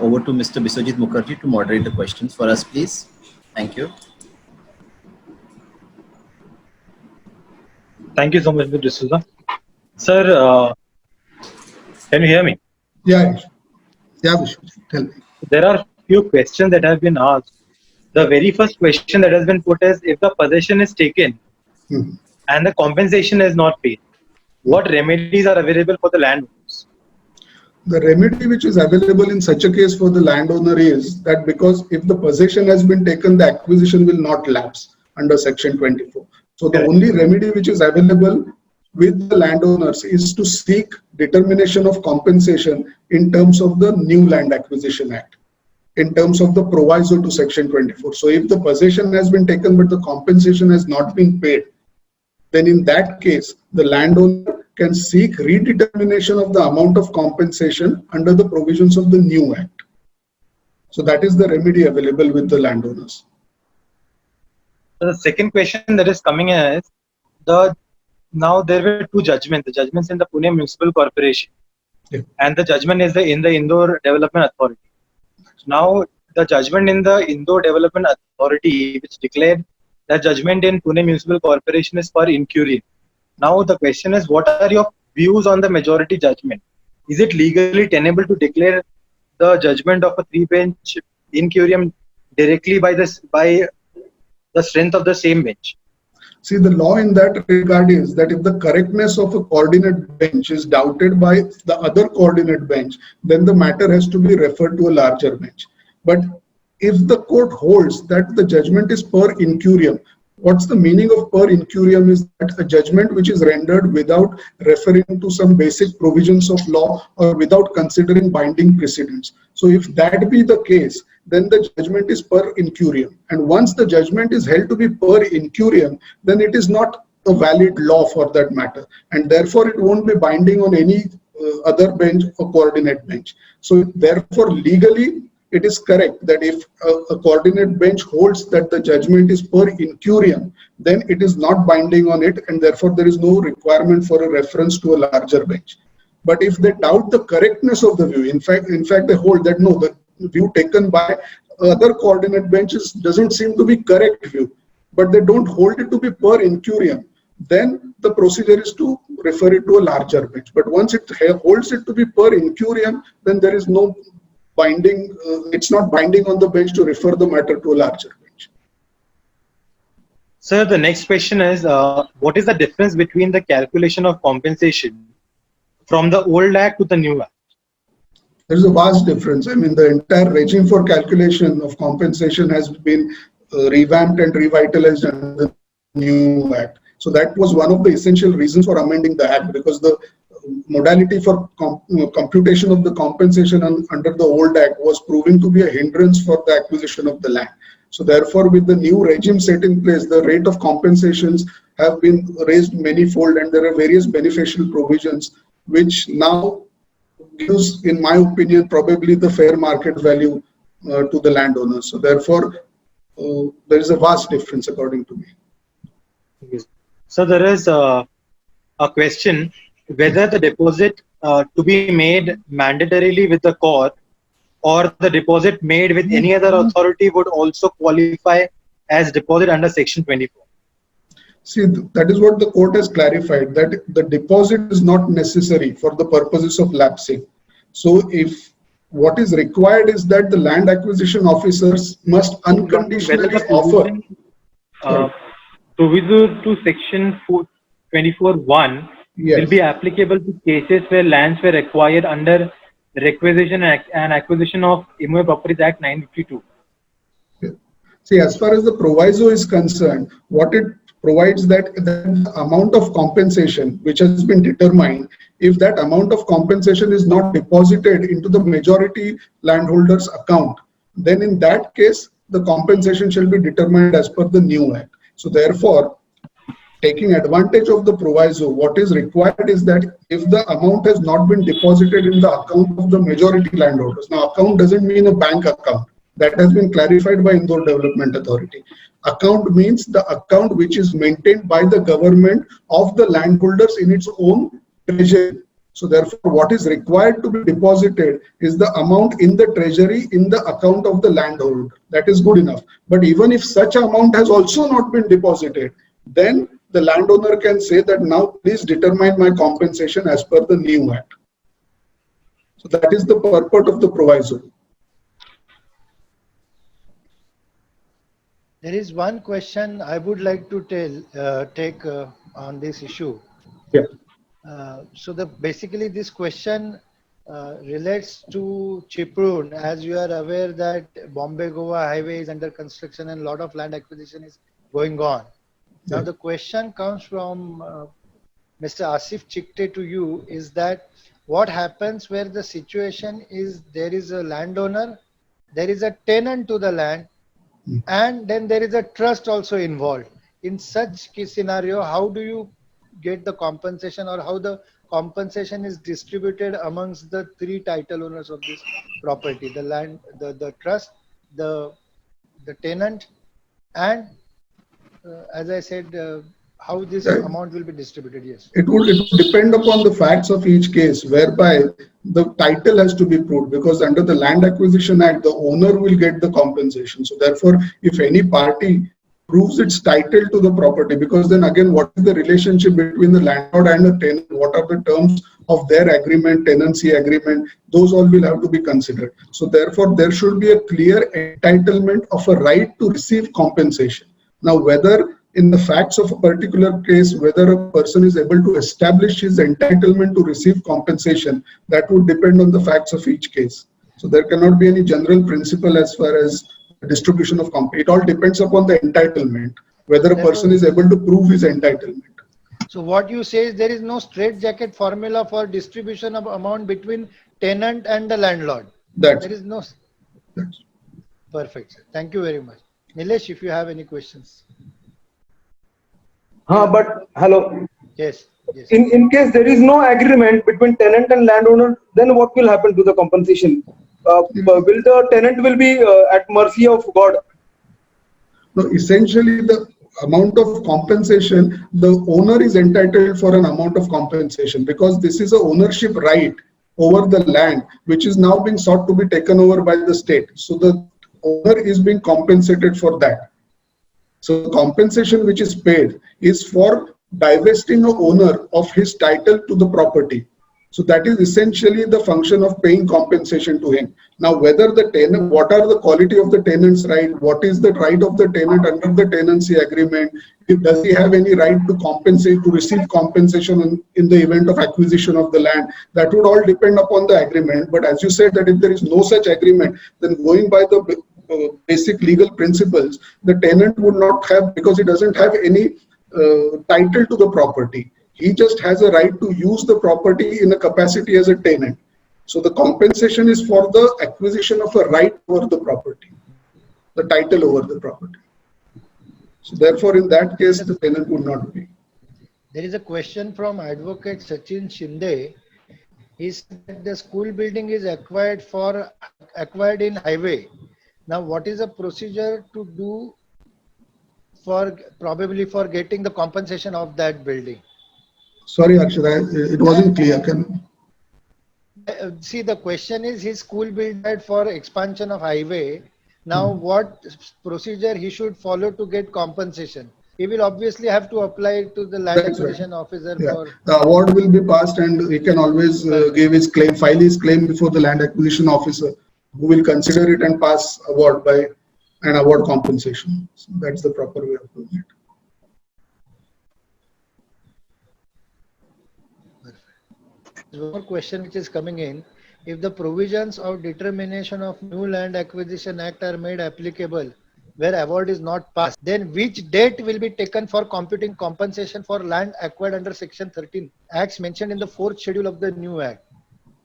over to Mr. Biswajit Mukherjee to moderate the questions for us, please. Thank you. Thank you so much, Mr. D'Souza. Sir, can you hear me? Yeah, Vishnu, tell me. There are few questions that have been asked. The very first question that has been put is, if the possession is taken and the compensation is not paid, what remedies are available for the landowners? The remedy which is available in such a case for the landowner is that because if the possession has been taken, the acquisition will not lapse under section 24. So the only remedy which is available with the landowners is to seek determination of compensation in terms of the New Land Acquisition Act, in terms of the proviso to section 24. So if the possession has been taken but the compensation has not been paid, then in that case, the landowner can seek redetermination of the amount of compensation under the provisions of the new act. So that is the remedy available with the landowners. The second question that is coming is, now there were two judgments. The judgments in the Pune Municipal Corporation and the judgment is in the Indore Development Authority. Now the judgment in the Indore Development Authority, which declared that judgment in Pune Municipal Corporation is per incuriam. Now the question is, what are your views on the majority judgment? Is it legally tenable to declare the judgment of a 3-bench incuriam directly by the strength of the same bench? See, the law in that regard is that if the correctness of a coordinate bench is doubted by the other coordinate bench, then the matter has to be referred to a larger bench. But if the court holds that the judgment is per incuriam, what's the meaning of per incuriam is that a judgment which is rendered without referring to some basic provisions of law or without considering binding precedents. So if that be the case, then the judgment is per incuriam. And once the judgment is held to be per incuriam, then it is not a valid law for that matter. And therefore, it won't be binding on any other bench or coordinate bench. So therefore, legally, it is correct that if a coordinate bench holds that the judgment is per incuriam, then it is not binding on it, and therefore there is no requirement for a reference to a larger bench. But if they doubt the correctness of the view, in fact they hold that no, the view taken by other coordinate benches doesn't seem to be correct view, but they don't hold it to be per incuriam, then the procedure is to refer it to a larger bench. But once it holds it to be per incuriam, then there is no binding, it's not binding on the bench to refer the matter to a larger bench. Sir, the next question is, what is the difference between the calculation of compensation from the old act to the new act? There is a vast difference. I mean, the entire regime for calculation of compensation has been revamped and revitalized under the new act. So that was one of the essential reasons for amending the act, because the modality for computation of the compensation under the old act was proving to be a hindrance for the acquisition of the land. So therefore, with the new regime set in place, the rate of compensations have been raised manyfold, and there are various beneficial provisions which now gives, in my opinion, probably the fair market value to the landowners. So therefore, there is a vast difference according to me. So there is a question whether the deposit to be made mandatorily with the court or the deposit made with any other authority would also qualify as deposit under section 24. See, that is what the court has clarified, that the deposit is not necessary for the purposes of lapsing. So if what is required is that the land acquisition officers must Whether unconditionally the offer. proviso to section 24(1) will Yes. be applicable to cases where lands were acquired under Requisition and Acquisition of Immovable Properties Act 1952. See, as far as the proviso is concerned, what it provides that the amount of compensation which has been determined, if that amount of compensation is not deposited into the majority landholder's account, then in that case, the compensation shall be determined as per the new act. So therefore, taking advantage of the proviso, what is required is that if the amount has not been deposited in the account of the majority landholders, now account doesn't mean a bank account. That has been clarified by Indore Development Authority. Account means the account which is maintained by the government of the landholders in its own treasury. So therefore, what is required to be deposited is the amount in the treasury in the account of the landholder. That is good enough. But even if such amount has also not been deposited, then the landowner can say that now please determine my compensation as per the new act. So that is the purport of the proviso. There is one question I would like to take on this issue. Yeah. So basically this question relates to Chiprun. As you are aware that Bombay-Goa highway is under construction and a lot of land acquisition is going on. Now the question comes from Mr. Asif Chikte to you is that what happens where the situation is there is a landowner, there is a tenant to the land, and then there is a trust also involved. In such scenario, how do you get the compensation, or how the compensation is distributed amongst the three title owners of this property, the land, the trust, the tenant, and as I said, how this amount will be distributed? Yes. It would depend upon the facts of each case, whereby the title has to be proved, because under the Land Acquisition Act, the owner will get the compensation. So therefore, if any party proves its title to the property, because then again, what is the relationship between the landlord and the tenant? What are the terms of their agreement, tenancy agreement? Those all will have to be considered. So therefore, there should be a clear entitlement of a right to receive compensation. Now, whether in the facts of a particular case, whether a person is able to establish his entitlement to receive compensation, that would depend on the facts of each case. So there cannot be any general principle as far as distribution of compensation. It all depends upon the entitlement, whether a person is able to prove his entitlement. So what you say is there is no straitjacket formula for distribution of amount between tenant and the landlord. There is no. Perfect. Thank you very much. Nilesh, if you have any questions. But hello. Yes. Yes. In case there is no agreement between tenant and landowner, then what will happen to the compensation? Will the tenant will be at mercy of God? No, essentially the amount of compensation, the owner is entitled for an amount of compensation, because this is a ownership right over the land, which is now being sought to be taken over by the state. So the owner is being compensated for that. So compensation which is paid is for divesting the owner of his title to the property. So that is essentially the function of paying compensation to him. Now, whether the tenant, what are the quality of the tenant's right? What is the right of the tenant under the tenancy agreement? Does he have any right to compensate, to receive compensation in the event of acquisition of the land? That would all depend upon the agreement. But as you said, that if there is no such agreement, then going by the basic legal principles, the tenant would not have, because he doesn't have any title to the property. He just has a right to use the property in a capacity as a tenant. So the compensation is for the acquisition of a right over the property, the title over the property. So therefore, in that case, the tenant would not be. There is a question from Advocate Sachin Shinde. He said the school building is acquired in highway. Now, what is the procedure to do for probably for getting the compensation of that building? Sorry, Arshad, it wasn't clear. See, the question is his school built for expansion of highway. Now, what procedure he should follow to get compensation? he will obviously have to apply it to the land That's right. acquisition officer Yeah, for. the award will be passed and he can always give his claim, file his claim before the land acquisition officer, who will consider it and pass award by an award compensation. So that's the proper way of doing it. There's one more question which is coming in. If the provisions of determination of new land acquisition act are made applicable where award is not passed, then which date will be taken for computing compensation for land acquired under section 13 acts mentioned in the fourth schedule of the new act?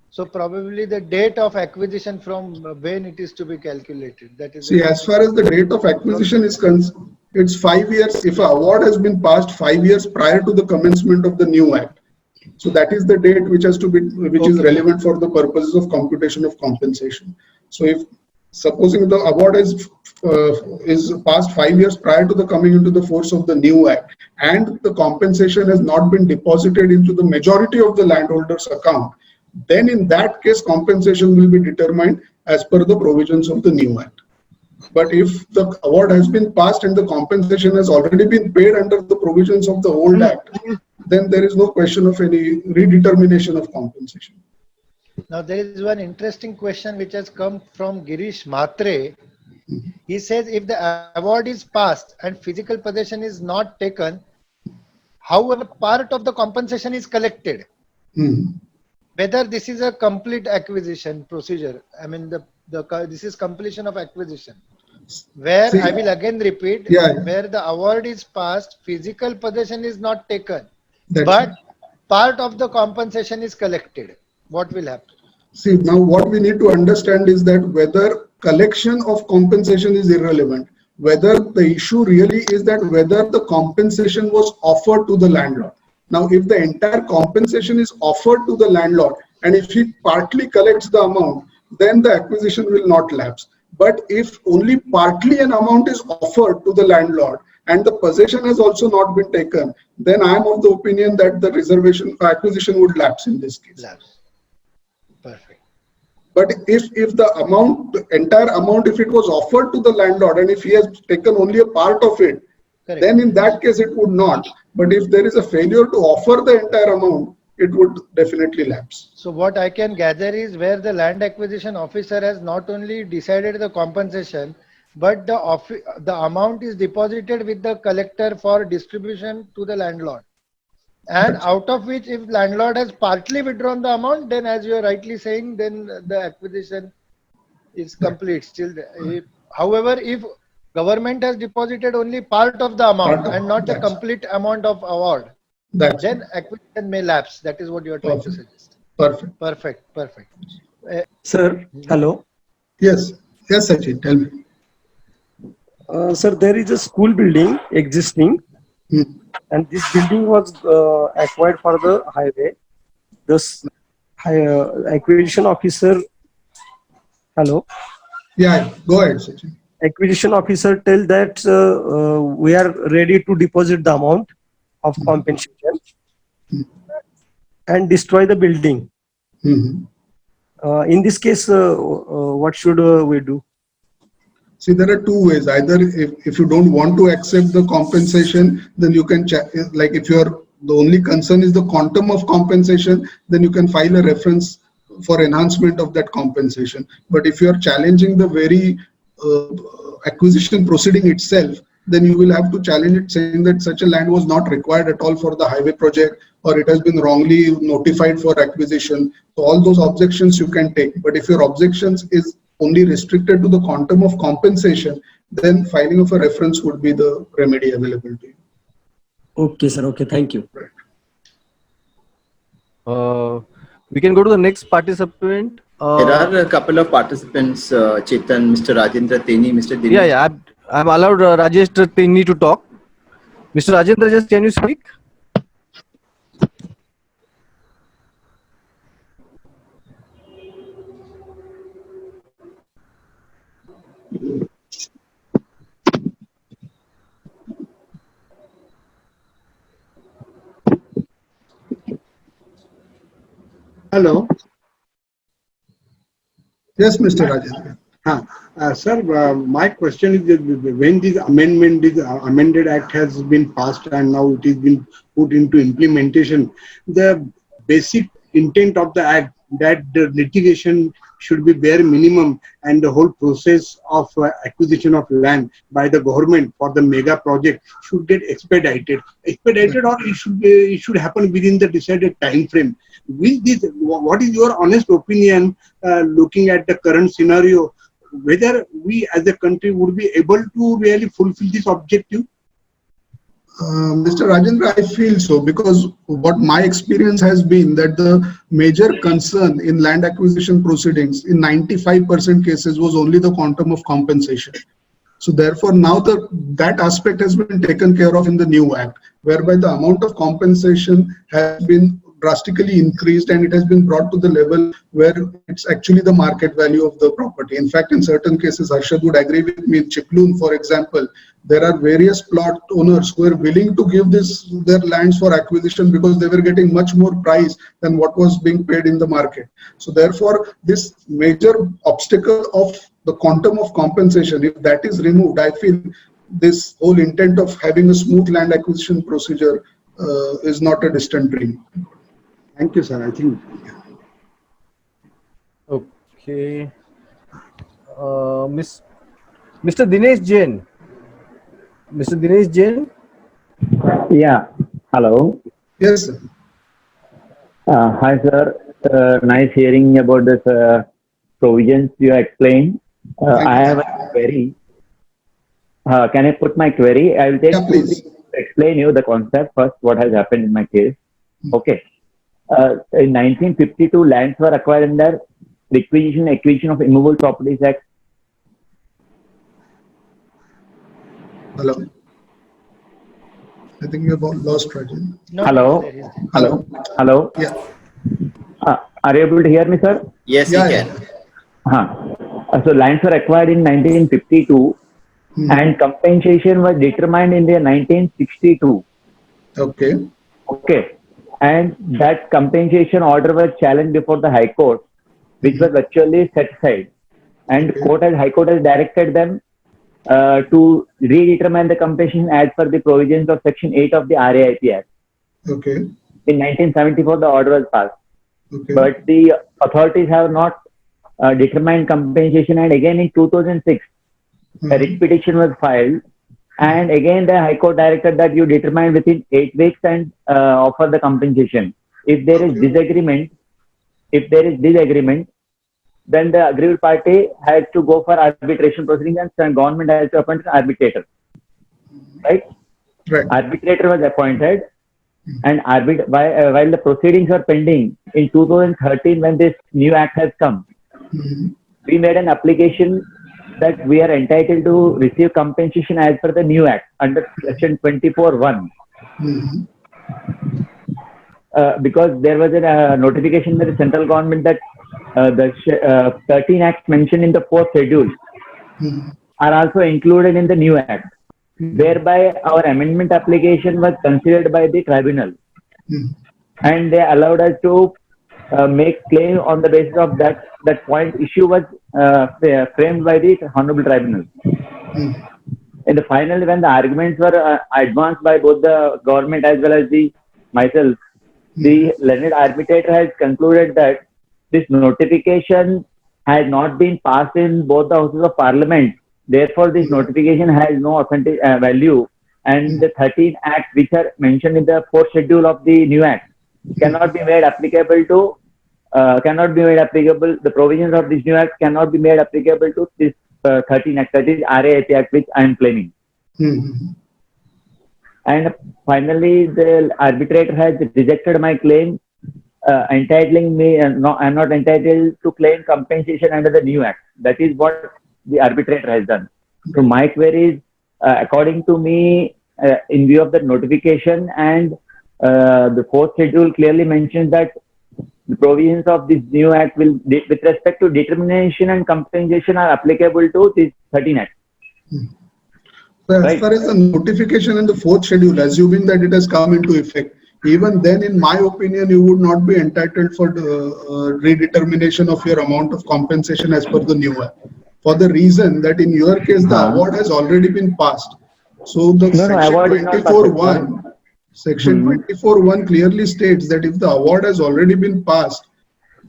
So probably the date of acquisition from when it is to be calculated. That is. See, as far as the date of acquisition is concerned, it's 5 years. If an award has been passed 5 years prior to the commencement of the new act, so that is the date which has to be, which is relevant for the purposes of computation of compensation. So if supposing the award is passed 5 years prior to the coming into the force of the new act, and the compensation has not been deposited into the majority of the landholder's account, then in that case compensation will be determined as per the provisions of the new act. But if the award has been passed and the compensation has already been paid under the provisions of the old act, then there is no question of any redetermination of compensation. Now there is one interesting question which has come from Girish Matre. He says if the award is passed and physical possession is not taken, however part of the compensation is collected. Whether this is a complete acquisition procedure, I mean this is completion of acquisition. Where I will again repeat, where the award is passed, physical possession is not taken, but part of the compensation is collected. What will happen? See, now what we need to understand is that whether collection of compensation is irrelevant, whether the issue really is that whether the compensation was offered to the landlord. Now, if the entire compensation is offered to the landlord and if he partly collects the amount, then the acquisition will not lapse. But if only partly an amount is offered to the landlord and the possession has also not been taken, then I am of the opinion that the reservation acquisition would lapse in this case. Lapse. Perfect. But if the amount, the entire amount, if it was offered to the landlord and if he has taken only a part of it, Correct. then in that case it would not. But if there is a failure to offer the entire amount, it would definitely lapse. So what I can gather is where the land acquisition officer has not only decided the compensation, but the amount is deposited with the collector for distribution to the landlord. And out of which, if landlord has partly withdrawn the amount, then as you are rightly saying, then the acquisition is complete. Still, however, if government has deposited only part of the amount and not the complete amount of award, then acquisition may lapse. That is what you are trying to suggest. Perfect. Perfect. Perfect. Sir, hello. Yes. Yes, Sachin, tell me. Sir, there is a school building existing, and this building was acquired for the highway. The acquisition officer. Hello. Yeah, go ahead, Sachin. Acquisition officer tell that we are ready to deposit the amount of compensation and destroy the building. In this case, what should we do? See, there are two ways. Either if you don't want to accept the compensation, then you can check, like if the only concern is the quantum of compensation, then you can file a reference for enhancement of that compensation. But if you are challenging the very acquisition proceeding itself, then you will have to challenge it saying that such a land was not required at all for the highway project, or it has been wrongly notified for acquisition. So all those objections you can take. But if your objections is only restricted to the quantum of compensation, then filing of a reference would be the remedy available to you. Okay, sir. Okay, thank you. We can go to the next participant. There are a couple of participants, Chetan, Mr. Rajendra Teni, Mr. Dinesh. Yeah. I'm allowed Rajesh Teni to talk. Mr. Rajendra, just can you speak? Hello. Yes, Mr. Rajendra. Sir, my question is that when this amended act has been passed and now it is been put into implementation, the basic intent of the act that the litigation should be bare minimum and the whole process of acquisition of land by the government for the mega project should get expedited, or it should happen within the decided time frame. With this, what is your honest opinion, looking at the current scenario, whether we as a country would be able to really fulfill this objective? Mr. Rajendra, I feel so, because what my experience has been that the major concern in land acquisition proceedings in 95% cases was only the quantum of compensation. So therefore now that aspect has been taken care of in the new act, whereby the amount of compensation has been drastically increased and it has been brought to the level where it's actually the market value of the property. In fact, in certain cases, Harshad would agree with me, in Chiploon, for example, there are various plot owners who are willing to give their lands for acquisition because they were getting much more price than what was being paid in the market. So therefore, this major obstacle of the quantum of compensation, if that is removed, I feel this whole intent of having a smooth land acquisition procedure is not a distant dream. Thank you, sir. I think. Okay. Mr. Dinesh Jain. Mr. Dinesh Jain? Yeah. Hello. Yes, sir. Hi, sir. Nice hearing about this provisions you explained. I have a query. Can I put my query? I will take to explain you the concept first, what has happened in my case. Okay. In 1952, lands were acquired under Requisition Acquisition of Immovable Properties Act. Hello. I think you have lost Rajan. No, hello. Hello. Hello. Yeah. Are you able to hear me, sir? Yes, yeah, you can. So lands were acquired in 1952 and compensation was determined in the 1962. Okay. Okay. And that compensation order was challenged before the High Court, which was actually set aside. And High Court has directed them to redetermine the compensation as per the provisions of Section 8 of the RAIP Act. Okay. In 1974, the order was passed. Okay. But the authorities have not determined compensation, and again in 2006, a writ petition was filed, and again the High Court directed that you determine within 8 weeks and offer the compensation. If there is disagreement, then the aggrieved party has to go for arbitration proceedings and government has to appoint an arbitrator. Right? Right. Arbitrator was appointed, and while the proceedings were pending in 2013, when this new act has come, we made an application that we are entitled to receive compensation as per the new act under Section 24(1). Because there was a notification by the central government that the 13 acts mentioned in the 4th schedule are also included in the new act, whereby our amendment application was considered by the tribunal, and they allowed us to make claim on the basis of that point. Issue was framed by the Honorable Tribunal. In the final, when the arguments were advanced by both the government as well as myself, the learned arbitrator has concluded that this notification has not been passed in both the houses of parliament. Therefore, this notification has no authentic value, and the 13 acts which are mentioned in the 4th schedule of the new act cannot be made applicable to. The provisions of this new act cannot be made applicable to this 13 act, that is RAIP Act, which I am claiming. And finally, the arbitrator has rejected my claim, entitling me, I am not entitled to claim compensation under the new act. That is what the arbitrator has done. So my query is, according to me, in view of the notification and the 4th schedule clearly mentions that the provisions of this new act will, with respect to determination and compensation, are applicable to this 13 acts. So as far as the notification in the 4th schedule, assuming that it has come into effect, even then, in my opinion, you would not be entitled for the redetermination of your amount of compensation as per the new act. for the reason that in your case the award has already been passed. So the section 24(1 clearly states that if the award has already been passed,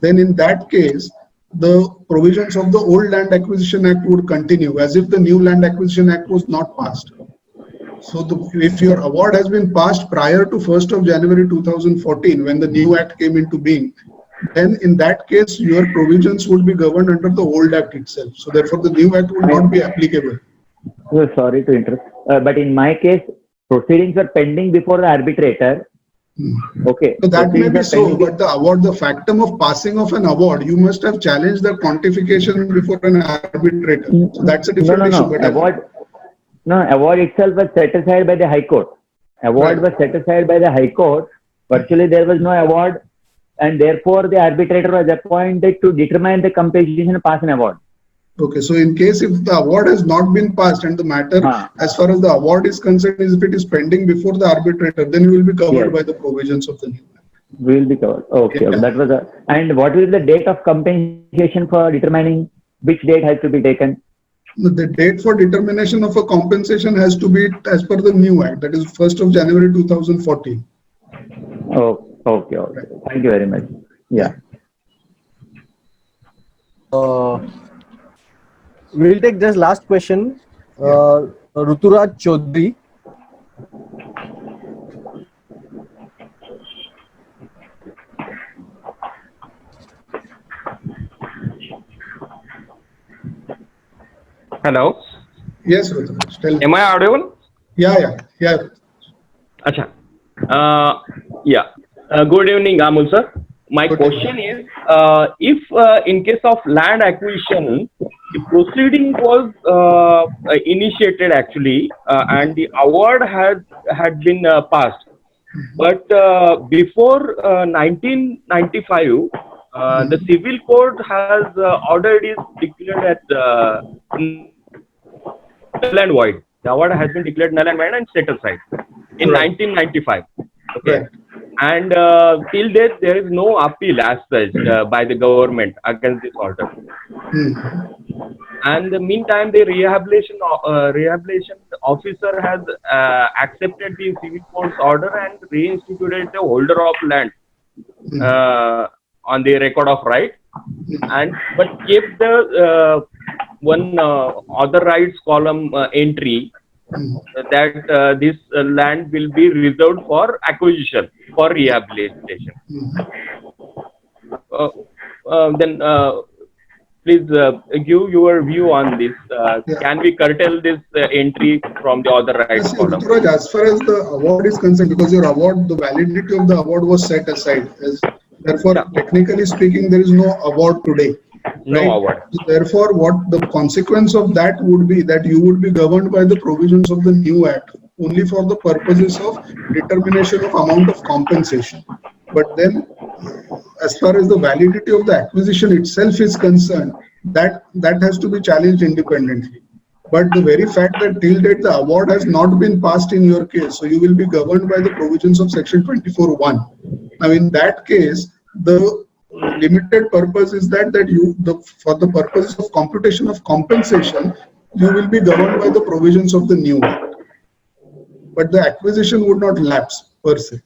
then in that case the provisions of the old Land Acquisition Act would continue as if the new Land Acquisition Act was not passed. So if your award has been passed prior to 1st of January 2014 when the new act came into being, then in that case your provisions would be governed under the old act itself. So therefore the new act would not be applicable. Oh, sorry to interrupt, but in my case proceedings are pending before the arbitrator. Okay. So that may be so, but the award, the factum of passing of an award, you must have challenged the quantification before an arbitrator. So that's a different issue. But award itself was set aside by the High Court. Award was set aside by the High Court. Virtually there was no award, and therefore the arbitrator was appointed to determine the compensation and pass an award. Okay, so in case if the award has not been passed and the matter as far as the award is concerned is if it is pending before the arbitrator, then you will be covered by the provisions of the new act. Will be covered. Okay, that was and what will be the date of compensation for determining which date has to be taken? The date for determination of a compensation has to be as per the new act, that is 1st of January 2014. Oh, okay. Thank you very much. Yeah. We'll take this last question. Ruturaj Chaudhary. Hello. Yes, Ruturaj. Tell me. Am I audible? Yeah. Acha. Good evening, Amul sir. My question is, if in case of land acquisition, the proceeding was initiated actually, and the award had been passed, but before 1995, the civil court has ordered is declared as null and void. The award has been declared null and void and set aside in 1995. Okay. Right. And till date, there is no appeal as such by the government against this order. And in the meantime, the rehabilitation officer has accepted the civil court's order and reinstituted the holder of land on the record of right, but kept the one other rights column entry that this land will be reserved for acquisition for rehabilitation. Then please give your view on this. Can we curtail this entry from the other rights column? Ruturaj, as far as the award is concerned, because your award, the validity of the award was set aside. Therefore, technically speaking, there is no award today. No award. So therefore, what the consequence of that would be that you would be governed by the provisions of the new act only for the purposes of determination of amount of compensation. But then, as far as the validity of the acquisition itself is concerned, that has to be challenged independently. But the very fact that till date the award has not been passed in your case, so you will be governed by the provisions of section 24(1). Now, in that case, the limited purpose is that for the purpose of computation of compensation, you will be governed by the provisions of the new act. But the acquisition would not lapse per se.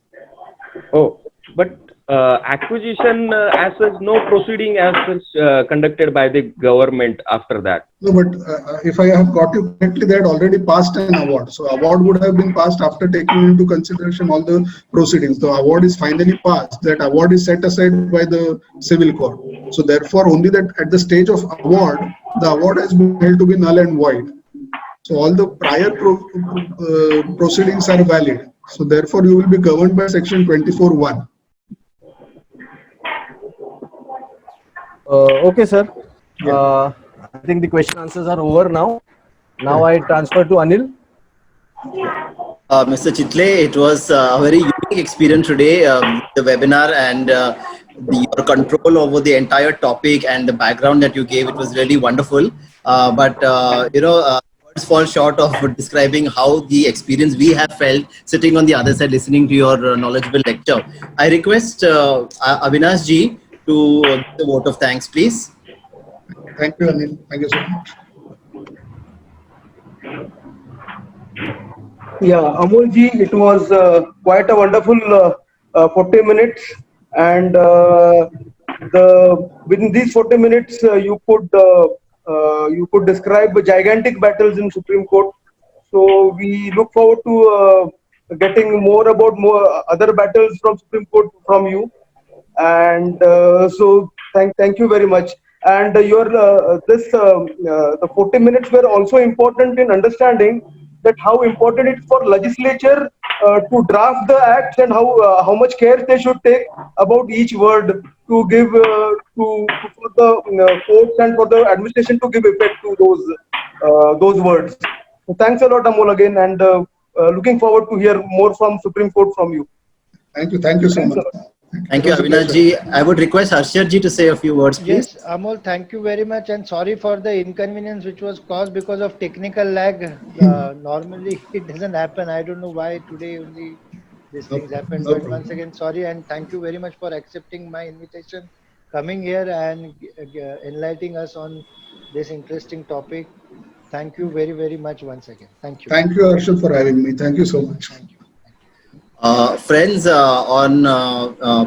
Oh, but acquisition as such, no proceeding as such conducted by the government after that. No, but if I have got you correctly, they had already passed an award. So award would have been passed after taking into consideration all the proceedings. The award is finally passed. That award is set aside by the civil court. So therefore, only that at the stage of award, the award has been held to be null and void. So all the prior proceedings are valid. So therefore, you will be governed by section 24(1). Okay, sir. I think the question answers are over now. Now I transfer to Anil. Mr. Chitle, it was a very unique experience today, the webinar, and your control over the entire topic and the background that you gave. It was really wonderful. But words fall short of describing how the experience we have felt sitting on the other side listening to your knowledgeable lecture. I request Avinash ji to give the vote of thanks, please. Thank you, Anil. Thank you so much. Yeah, Amolji, it was quite a wonderful 40 minutes, and within these 40 minutes, you could describe gigantic battles in Supreme Court. So we look forward to getting more about more other battles from Supreme Court from you, and so thank you very much. And the 40 minutes were also important in understanding that how important it is for legislature to draft the acts, and how much care they should take about each word to give for the courts and for the administration to give effect to those words. So thanks a lot, Amol, again, and looking forward to hear more from Supreme Court from you. Thank you. Thank you so much. Thank you, Avinash ji. I would request Harshad ji to say a few words, please. Yes, Amol, thank you very much, and sorry for the inconvenience which was caused because of technical lag. Normally it doesn't happen. I don't know why today only these things happen. No But problem. once again, sorry, and thank you very much for accepting my invitation, coming here and enlightening us on this interesting topic. Thank you very, very much once again. Thank you. Thank you, Arshad, for having me. Thank you so much. Thank you. Friends, on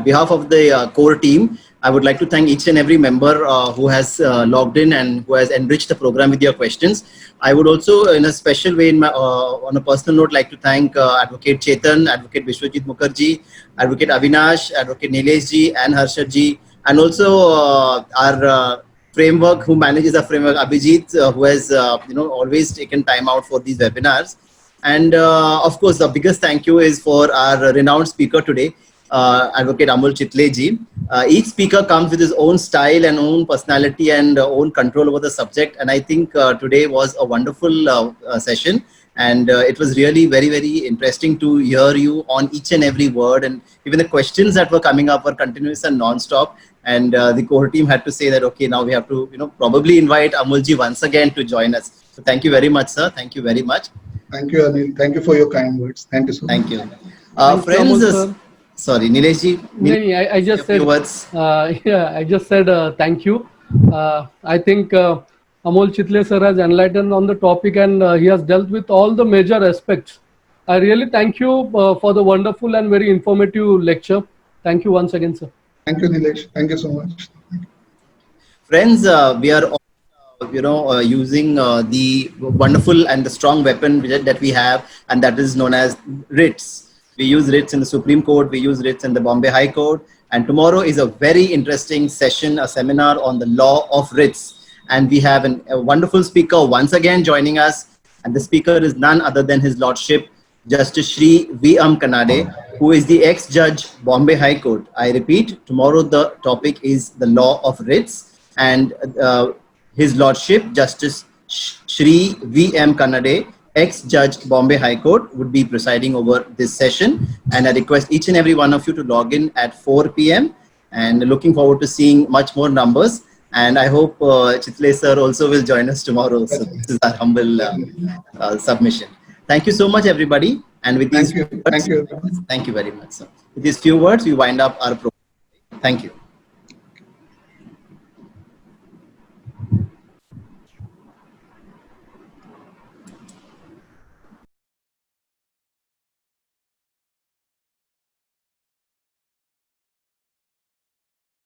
behalf of the core team, I would like to thank each and every member who has logged in and who has enriched the program with your questions. I would also, in a special way, on a personal note, like to thank Advocate Chetan, Advocate Biswajit Mukherjee, Advocate Avinash, Advocate Nilesh ji, and Harshad ji, and also our framework, who manages the framework, Abhijit, who has always taken time out for these webinars. And of course, the biggest thank you is for our renowned speaker today, Advocate Amol Chitle ji. Each speaker comes with his own style and own personality and own control over the subject. And I think today was a wonderful session. And it was really very, very interesting to hear you on each and every word. And even the questions that were coming up were continuous and non-stop. And the core team had to say that, okay, now we have to, probably invite Amol ji once again to join us. So thank you very much, sir. Thank you very much. Thank you, Anil. Thank you for your kind words. Thank you so much. Thank you. Thank you, Friends, Amol, sir. sorry, Nilesh ji. I just said, words. I just said thank you. I think Amol Chitle sir has enlightened on the topic, and he has dealt with all the major aspects. I really thank you for the wonderful and very informative lecture. Thank you once again, sir. Thank you, Nilesh. Thank you so much. Friends, we are all, using the wonderful and the strong weapon that we have, and that is known as writs. We use writs in the Supreme Court, we use writs in the Bombay High Court, and tomorrow is a very interesting session, a seminar on the law of writs. And we have a wonderful speaker once again joining us, and the speaker is none other than His Lordship Justice Shri V.M. Kanade, who is the ex-judge Bombay High Court. I repeat, tomorrow the topic is the law of writs, and His Lordship Justice Shri V.M. Kanade, ex-judge Bombay High Court, would be presiding over this session. And I request each and every one of you to log in at 4 p.m. and looking forward to seeing much more numbers. And I hope Chitle sir also will join us tomorrow. So this is our humble submission. Thank you so much, everybody. And with these Thank you. Thank you. Thank you very much, sir. With these few words, we wind up our program. Thank you.